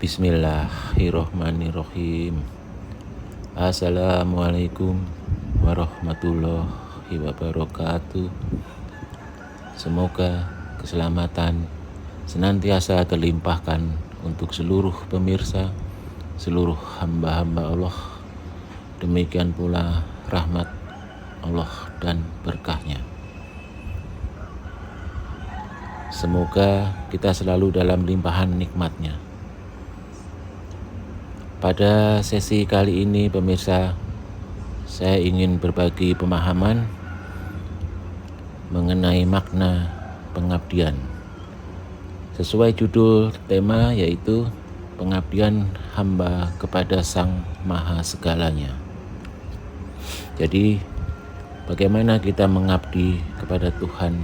Bismillahirrohmanirrohim. Assalamualaikum warahmatullahi wabarakatuh. Semoga keselamatan senantiasa terlimpahkan untuk seluruh pemirsa, seluruh hamba-hamba Allah. Demikian pula rahmat Allah dan berkahnya. Semoga kita selalu dalam limpahan nikmatnya. Pada sesi kali ini pemirsa, saya ingin berbagi pemahaman mengenai makna pengabdian. Sesuai judul tema yaitu pengabdian hamba kepada Sang Maha Segalanya. Jadi bagaimana kita mengabdi kepada Tuhan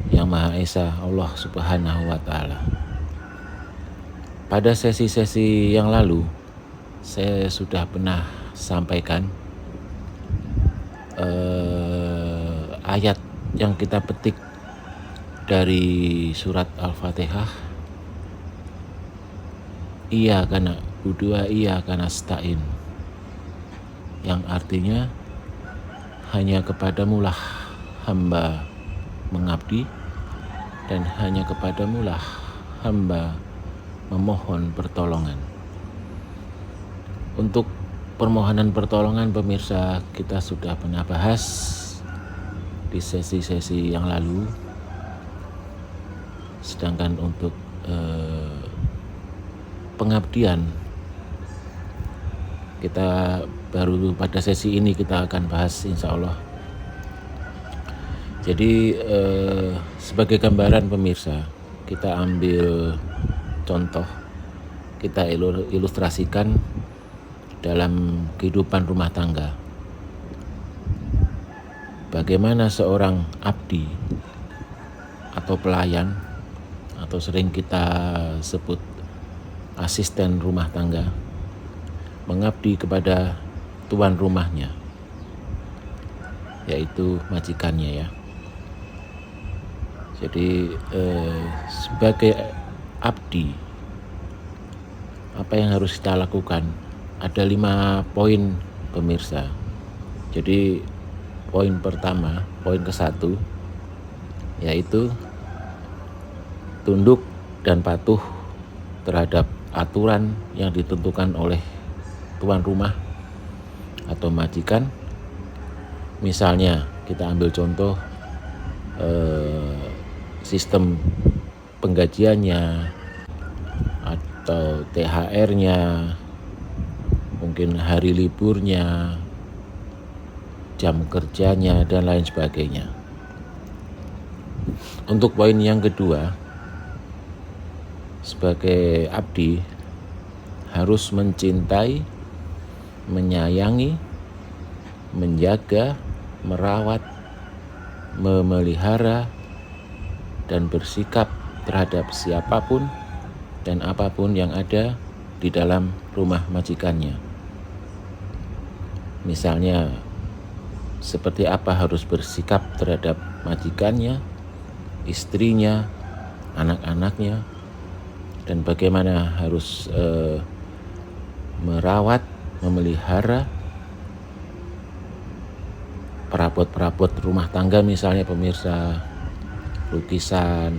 Yang Maha Esa, Allah Subhanahu wa Ta'ala. Pada sesi-sesi yang lalu saya sudah pernah sampaikan ayat yang kita petik dari surat Al-Fatihah, Iyyaka na'budu wa iyyaka nasta'in, yang artinya hanya kepadamulah hamba mengabdi dan hanya kepadamulah hamba memohon pertolongan. Untuk permohonan pertolongan pemirsa, kita sudah pernah bahas di sesi-sesi yang lalu. Sedangkan untuk pengabdian, kita baru pada sesi ini kita akan bahas insya Allah. Jadi sebagai gambaran pemirsa, kita ambil contoh, kita ilustrasikan dalam kehidupan rumah tangga. Bagaimana seorang abdi atau pelayan, atau sering kita sebut asisten rumah tangga, mengabdi kepada tuan rumahnya, yaitu majikannya ya. Jadi sebagai abdi, apa yang harus kita lakukan? Ada 5 poin pemirsa. Jadi poin pertama, poin ke-1, yaitu tunduk dan patuh terhadap aturan yang ditentukan oleh tuan rumah atau majikan. Misalnya kita ambil contoh sistem penggajiannya atau THR-nya, mungkin hari liburnya, jam kerjanya, dan lain sebagainya. Untuk poin yang kedua, sebagai abdi harus mencintai, menyayangi, menjaga, merawat, memelihara, dan bersikap terhadap siapapun dan apapun yang ada di dalam rumah majikannya. Misalnya, seperti apa harus bersikap terhadap majikannya, istrinya, anak-anaknya, dan bagaimana harus merawat, memelihara perabot-perabot rumah tangga, misalnya pemirsa, lukisan,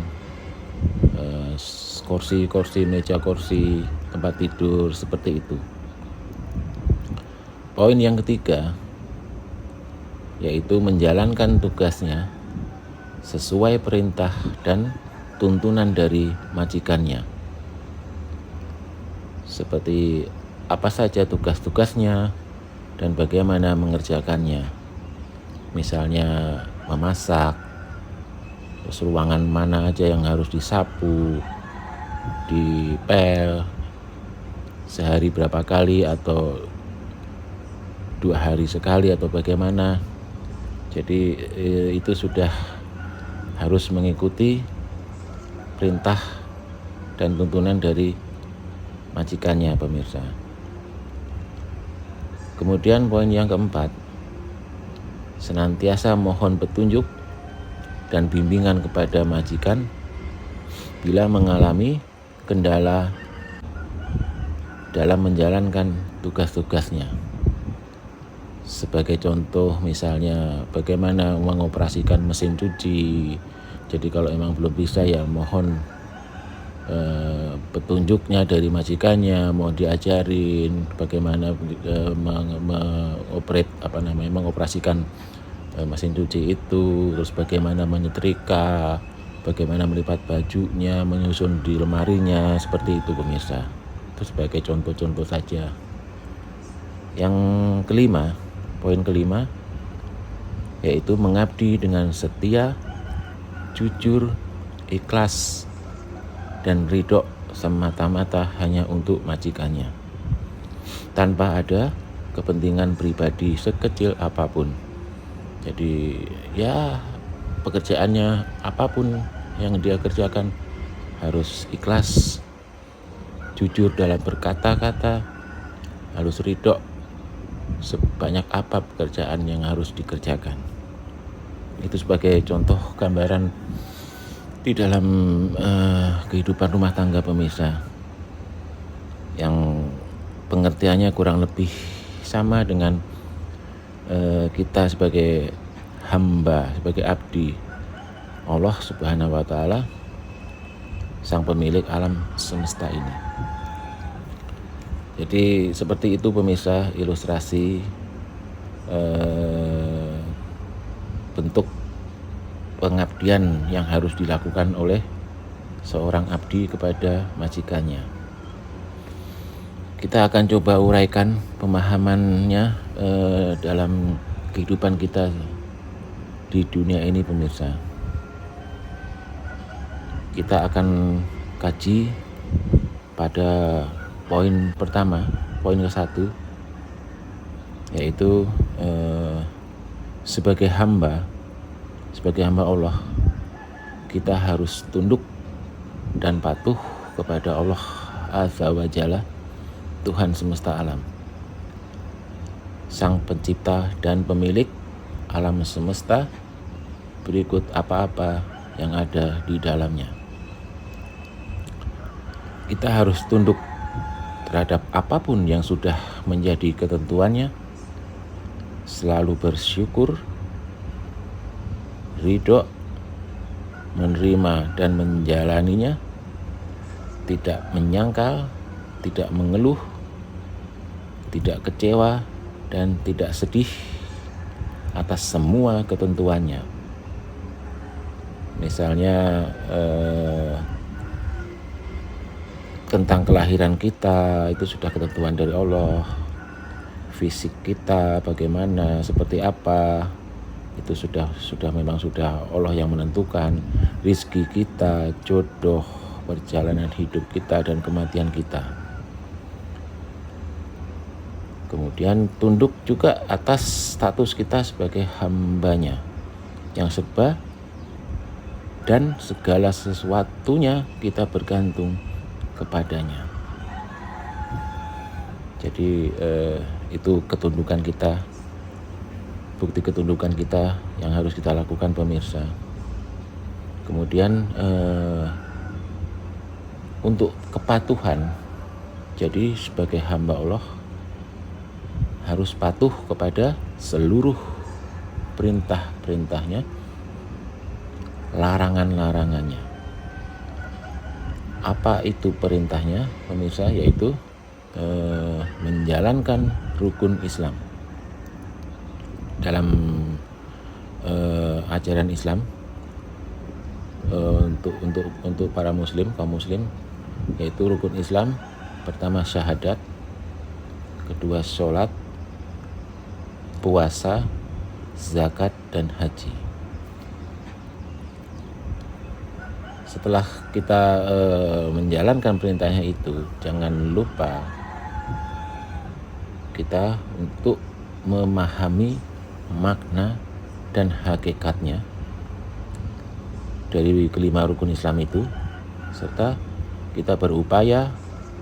kursi, meja kursi, tempat tidur, seperti itu. Poin yang ketiga, yaitu menjalankan tugasnya sesuai perintah dan tuntunan dari majikannya. Seperti apa saja tugas-tugasnya dan bagaimana mengerjakannya. Misalnya memasak, terus ruangan mana aja yang harus disapu, dipel, sehari berapa kali atau 2 hari sekali atau bagaimana. Jadi itu sudah harus mengikuti perintah dan tuntunan dari majikannya pemirsa. Kemudian poin yang keempat, senantiasa mohon petunjuk dan bimbingan kepada majikan bila mengalami kendala dalam menjalankan tugas-tugasnya. Sebagai contoh misalnya bagaimana mengoperasikan mesin cuci. Jadi kalau memang belum bisa ya mohon petunjuknya dari majikannya, mau diajarin bagaimana mengoperasikan mesin cuci itu, terus bagaimana menyetrika, bagaimana melipat bajunya, menyusun di lemarinya, seperti itu pemirsa. Itu sebagai contoh-contoh saja. Yang kelima, poin kelima, yaitu mengabdi dengan setia, jujur, ikhlas, dan ridho semata-mata hanya untuk majikannya, tanpa ada kepentingan pribadi sekecil apapun. Jadi ya pekerjaannya apapun yang dia kerjakan harus ikhlas, jujur dalam berkata-kata, harus ridho sebanyak apa pekerjaan yang harus dikerjakan. Itu sebagai contoh gambaran di dalam kehidupan rumah tangga pemirsa, yang pengertiannya kurang lebih sama dengan kita sebagai hamba, sebagai abdi Allah Subhanahu wa Ta'ala, sang pemilik alam semesta ini. Jadi seperti itu pemirsa, ilustrasi bentuk pengabdian yang harus dilakukan oleh seorang abdi kepada majikannya. Kita akan coba uraikan pemahamannya dalam kehidupan kita di dunia ini pemirsa. Kita akan kaji pada poin pertama, poin ke-1, yaitu sebagai hamba Allah, kita harus tunduk dan patuh kepada Allah Azza wa Jalla, Tuhan semesta alam, sang pencipta dan pemilik alam semesta, berikut apa-apa yang ada di dalamnya. Kita harus tunduk terhadap apapun yang sudah menjadi ketentuannya, selalu bersyukur, ridho, menerima dan menjalaninya, tidak menyangkal, tidak mengeluh, tidak kecewa, dan tidak sedih atas semua ketentuannya. Misalnya tentang kelahiran kita, itu sudah ketentuan dari Allah. Fisik kita bagaimana, seperti apa, itu sudah Allah yang menentukan. Rizki kita, jodoh, perjalanan hidup kita, dan kematian kita. Kemudian tunduk juga atas status kita sebagai hambanya, yang serba dan segala sesuatunya kita bergantung kepadanya. Jadi itu ketundukan kita, bukti ketundukan kita yang harus kita lakukan pemirsa. Kemudian untuk kepatuhan, jadi sebagai hamba Allah harus patuh kepada seluruh perintah-perintahnya, larangan-larangannya. Apa itu perintahnya pemirsa? Yaitu menjalankan rukun Islam. Dalam ajaran Islam, untuk para muslim, kaum muslim, yaitu rukun Islam pertama syahadat, kedua sholat, puasa, zakat, dan haji. Setelah kita menjalankan perintahnya itu, jangan lupa kita untuk memahami makna dan hakikatnya dari kelima rukun Islam itu, serta kita berupaya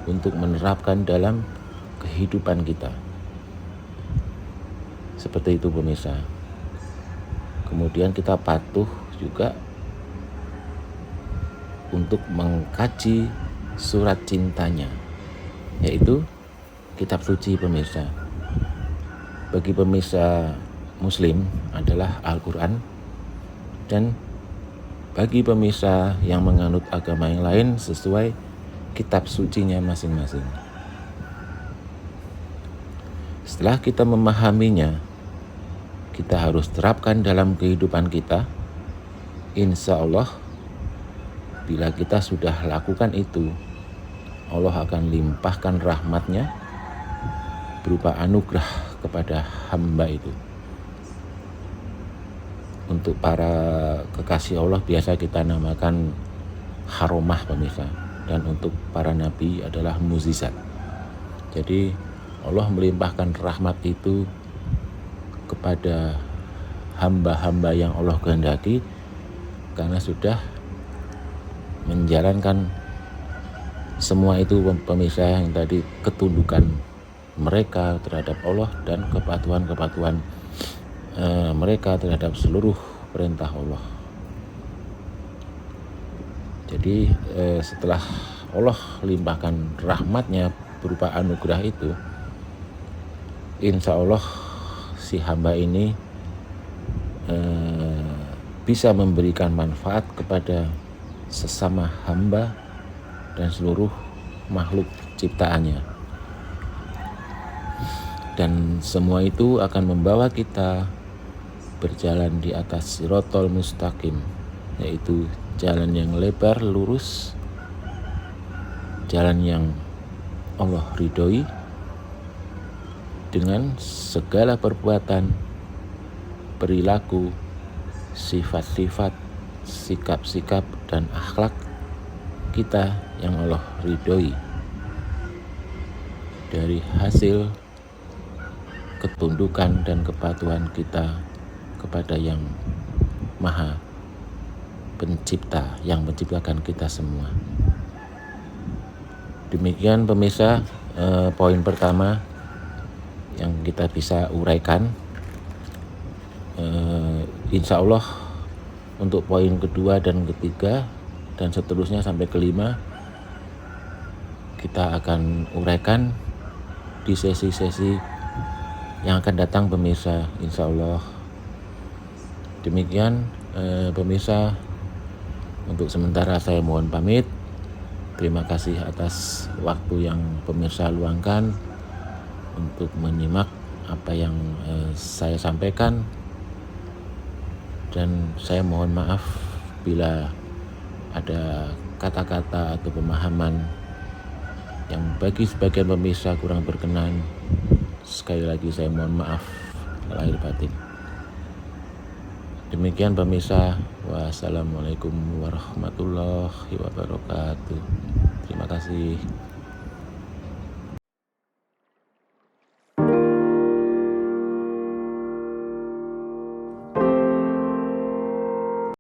untuk menerapkan dalam kehidupan kita. Seperti itu pemirsa. Kemudian kita patuh juga untuk mengkaji surat cintanya, yaitu kitab suci pemirsa. Bagi pemirsa Muslim adalah Al-Quran, dan bagi pemirsa yang menganut agama yang lain sesuai kitab sucinya masing-masing. Setelah kita memahaminya, kita harus terapkan dalam kehidupan kita. Insya Allah, bila kita sudah lakukan itu, Allah akan limpahkan rahmat-Nya berupa anugerah kepada hamba itu. Untuk para kekasih Allah biasa kita namakan haromah pemirsa, dan untuk para nabi adalah mukjizat. Jadi Allah melimpahkan rahmat itu kepada hamba-hamba yang Allah kehendaki karena sudah menjalankan semua itu pemirsa yang tadi, ketundukan mereka terhadap Allah dan kepatuhan-kepatuhan mereka terhadap seluruh perintah Allah. Jadi setelah Allah limpahkan rahmat-Nya berupa anugerah itu, insya Allah si hamba ini bisa memberikan manfaat kepada sesama hamba dan seluruh makhluk ciptaannya. Dan semua itu akan membawa kita berjalan di atas sirotol mustaqim, yaitu jalan yang lebar lurus, jalan yang Allah ridhoi, dengan segala perbuatan, perilaku, sifat-sifat, sikap-sikap, dan akhlak kita yang Allah ridhoi, dari hasil ketundukan dan kepatuhan kita kepada yang Maha Pencipta yang menciptakan kita semua. Demikian pemirsa, poin pertama yang kita bisa uraikan. Insya Allah untuk poin kedua dan ketiga dan seterusnya sampai kelima kita akan uraikan di sesi-sesi yang akan datang pemirsa, insya Allah. Demikian pemirsa, untuk sementara saya mohon pamit. Terima kasih atas waktu yang pemirsa luangkan untuk menyimak apa yang saya sampaikan, dan saya mohon maaf bila ada kata-kata atau pemahaman yang bagi sebagian pemirsa kurang berkenan. Sekali lagi saya mohon maaf lahir batin. Demikian pemirsa, wassalamualaikum warahmatullahi wabarakatuh. Terima kasih.